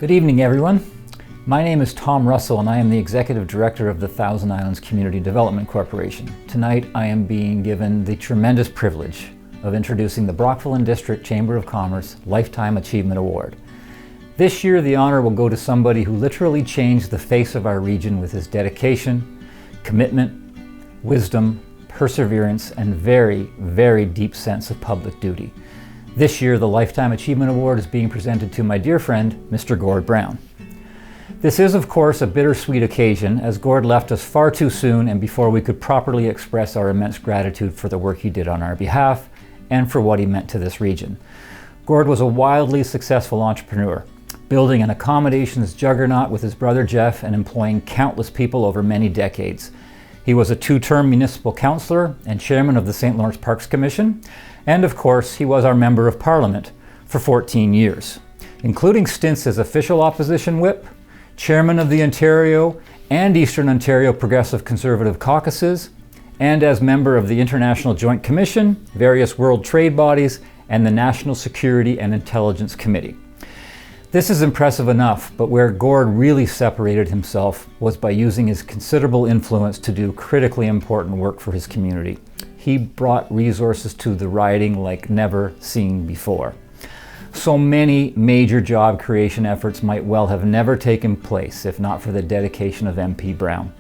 Good evening, everyone. My name is Tom Russell and I am the Executive Director of the Thousand Islands Community Development Corporation. Tonight I am being given the tremendous privilege of introducing the Brockville and District Chamber of Commerce Lifetime Achievement Award. This year the honor will go to somebody who literally changed the face of our region with his dedication, commitment, wisdom, perseverance, and very, very deep sense of public duty. This year, the Lifetime Achievement Award is being presented to my dear friend, Mr. Gord Brown. This is, of course, a bittersweet occasion, as Gord left us far too soon and before we could properly express our immense gratitude for the work he did on our behalf and for what he meant to this region. Gord was a wildly successful entrepreneur, building an accommodations juggernaut with his brother Jeff and employing countless people over many decades. He was a two-term municipal councillor and chairman of the St. Lawrence Parks Commission, and of course he was our Member of Parliament for 14 years, including stints as official opposition whip, chairman of the Ontario and Eastern Ontario Progressive Conservative Caucuses, and as member of the International Joint Commission, various world trade bodies, and the National Security and Intelligence Committee. This is impressive enough, but where Gord really separated himself was by using his considerable influence to do critically important work for his community. He brought resources to the riding like never seen before. So many major job creation efforts might well have never taken place if not for the dedication of MP Brown.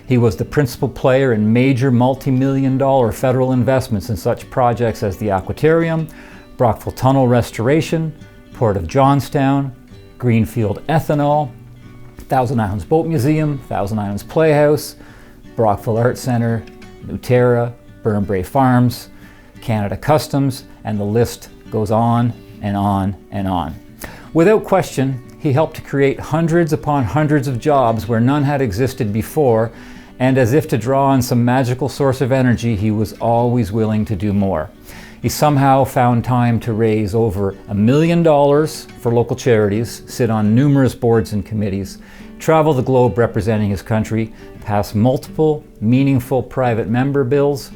He was the principal player in major multi-million-dollar federal investments in such projects as the Aquatarium, Brockville Tunnel Restoration, Port of Johnstown, Greenfield Ethanol, Thousand Islands Boat Museum, Thousand Islands Playhouse, Brockville Art Centre, Nuterra, Burnbrae Farms, Canada Customs, and the list goes on and on and on. Without question, he helped to create hundreds upon hundreds of jobs where none had existed before, and as if to draw on some magical source of energy, he was always willing to do more. He somehow found time to raise over $1 million for local charities, sit on numerous boards and committees, travel the globe representing his country, pass multiple meaningful private member bills,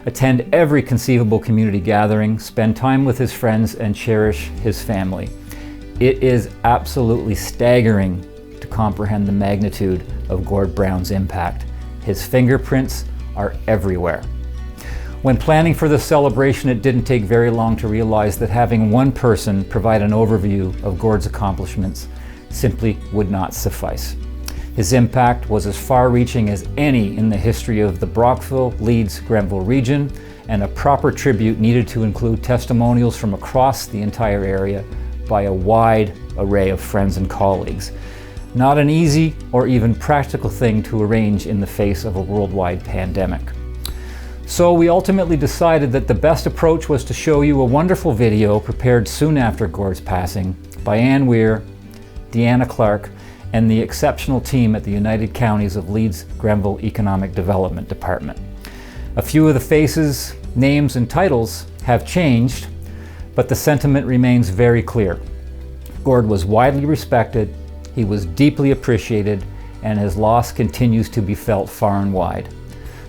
attend every conceivable community gathering, spend time with his friends, and cherish his family. It is absolutely staggering to comprehend the magnitude of Gord Brown's impact. His fingerprints are everywhere. When planning for this celebration, it didn't take very long to realize that having one person provide an overview of Gord's accomplishments simply would not suffice. His impact was as far-reaching as any in the history of the Brockville, Leeds-Grenville region, and a proper tribute needed to include testimonials from across the entire area by a wide array of friends and colleagues. Not an easy or even practical thing to arrange in the face of a worldwide pandemic. So we ultimately decided that the best approach was to show you a wonderful video prepared soon after Gord's passing by Ann Weir, Deanna Clark, and the exceptional team at the United Counties of Leeds-Grenville Economic Development Department. A few of the faces, names, and titles have changed, but the sentiment remains very clear. Gord was widely respected, he was deeply appreciated, and his loss continues to be felt far and wide.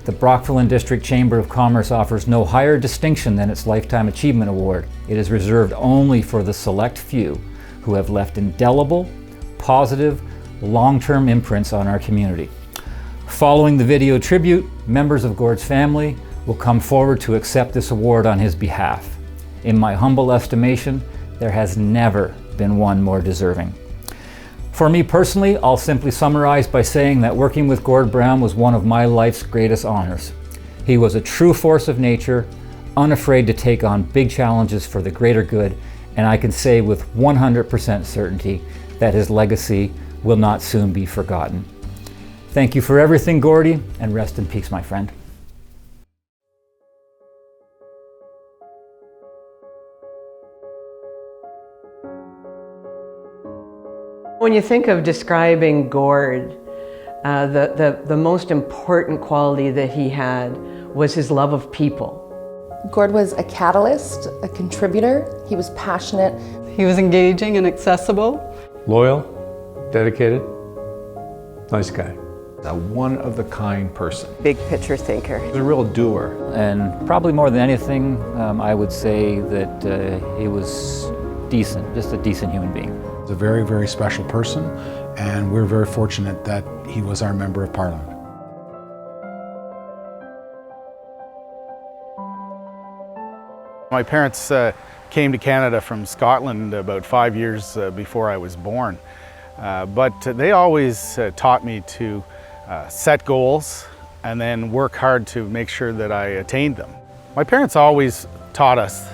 The Brockville and District Chamber of Commerce offers no higher distinction than its Lifetime Achievement Award. It is reserved only for the select few who have left indelible, positive, long-term imprints on our community. Following the video tribute, members of Gord's family will come forward to accept this award on his behalf. In my humble estimation, there has never been one more deserving. For me personally, I'll simply summarize by saying that working with Gord Brown was one of my life's greatest honors. He was a true force of nature, unafraid to take on big challenges for the greater good, and I can say with 100% certainty that his legacy will not soon be forgotten. Thank you for everything, Gordy, and rest in peace, my friend. When you think of describing Gord, the most important quality that he had was his love of people. Gord was a catalyst, a contributor. He was passionate. He was engaging and accessible. Loyal, dedicated, nice guy. A one-of-the-kind person. Big picture thinker. He's a real doer. And probably more than anything, I would say that he was just a decent human being. He's a very, very special person, and we're very fortunate that he was our Member of Parliament. My parents came to Canada from Scotland about 5 years before I was born. But they always taught me to set goals and then work hard to make sure that I attained them. My parents always taught us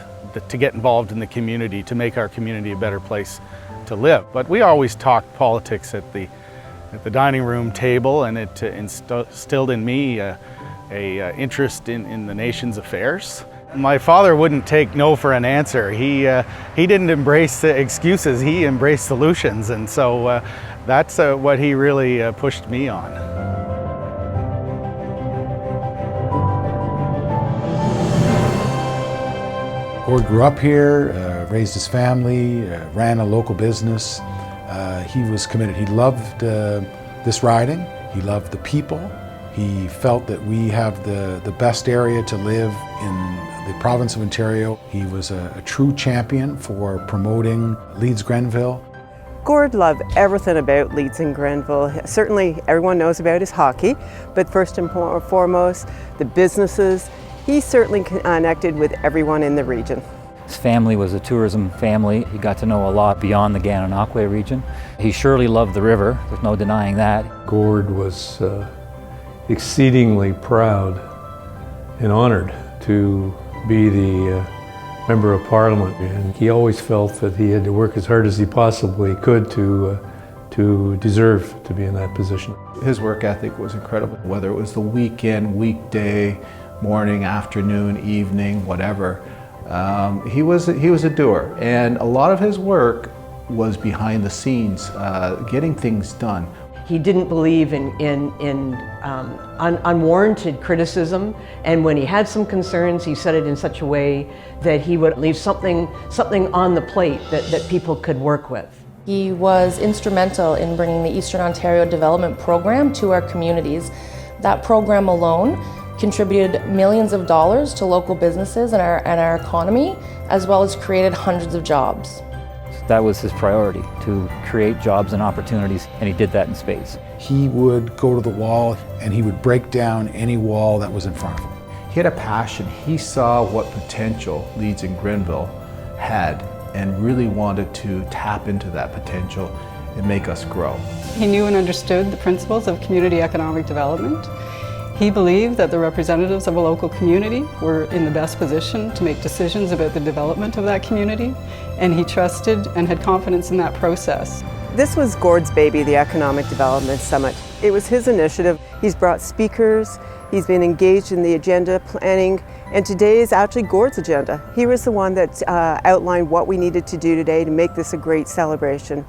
to get involved in the community, to make our community a better place to live. But we always talked politics at the dining room table, and it instilled in me a interest in the nation's affairs. My father wouldn't take no for an answer. He didn't embrace excuses, he embraced solutions, and so that's what he really pushed me on. Gord grew up here, raised his family, ran a local business. He was committed. He loved this riding. He loved the people. He felt that we have the best area to live in the province of Ontario. He was a true champion for promoting Leeds-Grenville. Gord loved everything about Leeds and Grenville. Certainly everyone knows about his hockey, but first and foremost, the businesses. He certainly connected with everyone in the region. His family was a tourism family. He got to know a lot beyond the Gananoque region. He surely loved the river, there's no denying that. Gord was exceedingly proud and honored to be the Member of Parliament, and he always felt that he had to work as hard as he possibly could to deserve to be in that position. His work ethic was incredible, whether it was the weekend, weekday, morning, afternoon, evening, whatever. He was a doer, and a lot of his work was behind the scenes, getting things done. He didn't believe in unwarranted criticism, and when he had some concerns, he said it in such a way that he would leave something on the plate that people could work with. He was instrumental in bringing the Eastern Ontario Development Program to our communities. That program alone contributed millions of dollars to local businesses and our economy, as well as created hundreds of jobs. That was his priority, to create jobs and opportunities, and he did that in spades. He would go to the wall and he would break down any wall that was in front of him. He had a passion. He saw what potential Leeds and Grenville had and really wanted to tap into that potential and make us grow. He knew and understood the principles of community economic development. He believed that the representatives of a local community were in the best position to make decisions about the development of that community, and he trusted and had confidence in that process. This was Gord's baby, the Economic Development Summit. It was his initiative. He's brought speakers, he's been engaged in the agenda planning, and today is actually Gord's agenda. He was the one that outlined what we needed to do today to make this a great celebration.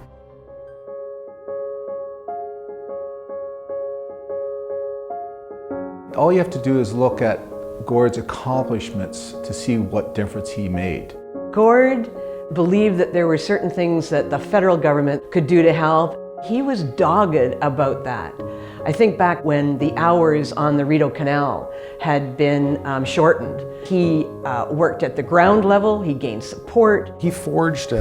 All you have to do is look at Gord's accomplishments to see what difference he made. Gord believed that there were certain things that the federal government could do to help. He was dogged about that. I think back when the hours on the Rideau Canal had been shortened. He worked at the ground level, he gained support. He forged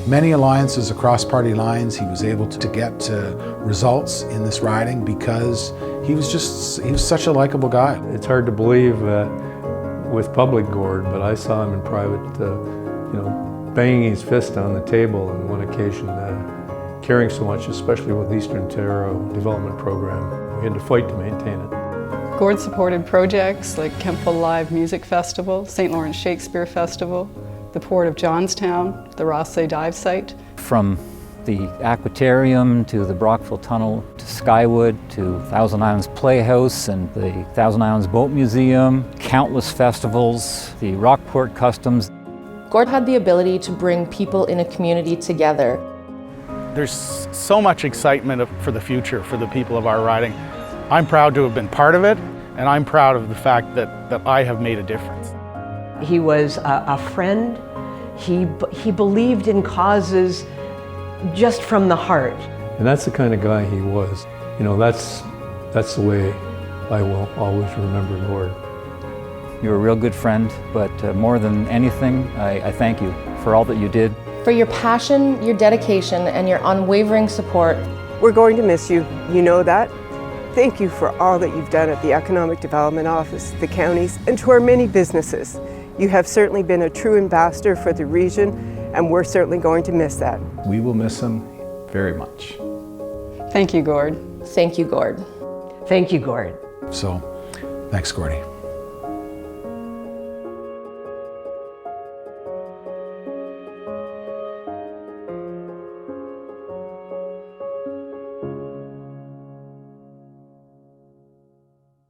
many alliances across party lines. He was able to get results in this riding because he was such a likable guy. It's hard to believe with public Gord, but I saw him in private, banging his fist on the table on one occasion, caring so much, especially with the Eastern Ontario Development Program. We had to fight to maintain it. Gord supported projects like Kempville Live Music Festival, St. Lawrence Shakespeare Festival, the Port of Johnstown, the Rothsay Dive Site. From the Aquatarium to the Brockville Tunnel to Skywood to Thousand Islands Playhouse and the Thousand Islands Boat Museum, countless festivals, the Rockport Customs. Gord had the ability to bring people in a community together. There's so much excitement for the future for the people of our riding. I'm proud to have been part of it, and I'm proud of the fact that I have made a difference. He was a friend. He believed in causes just from the heart. And that's the kind of guy he was. That's the way I will always remember Gord. You're a real good friend, but more than anything, I thank you for all that you did for your passion, your dedication, and your unwavering support. We're going to miss you. You know that. Thank you for all that you've done at the Economic Development Office, the counties, and to our many businesses. You have certainly been a true ambassador for the region, and we're certainly going to miss that. We will miss him very much. Thank you, Gord. Thank you, Gord. Thank you, Gord. So, thanks, Gordy.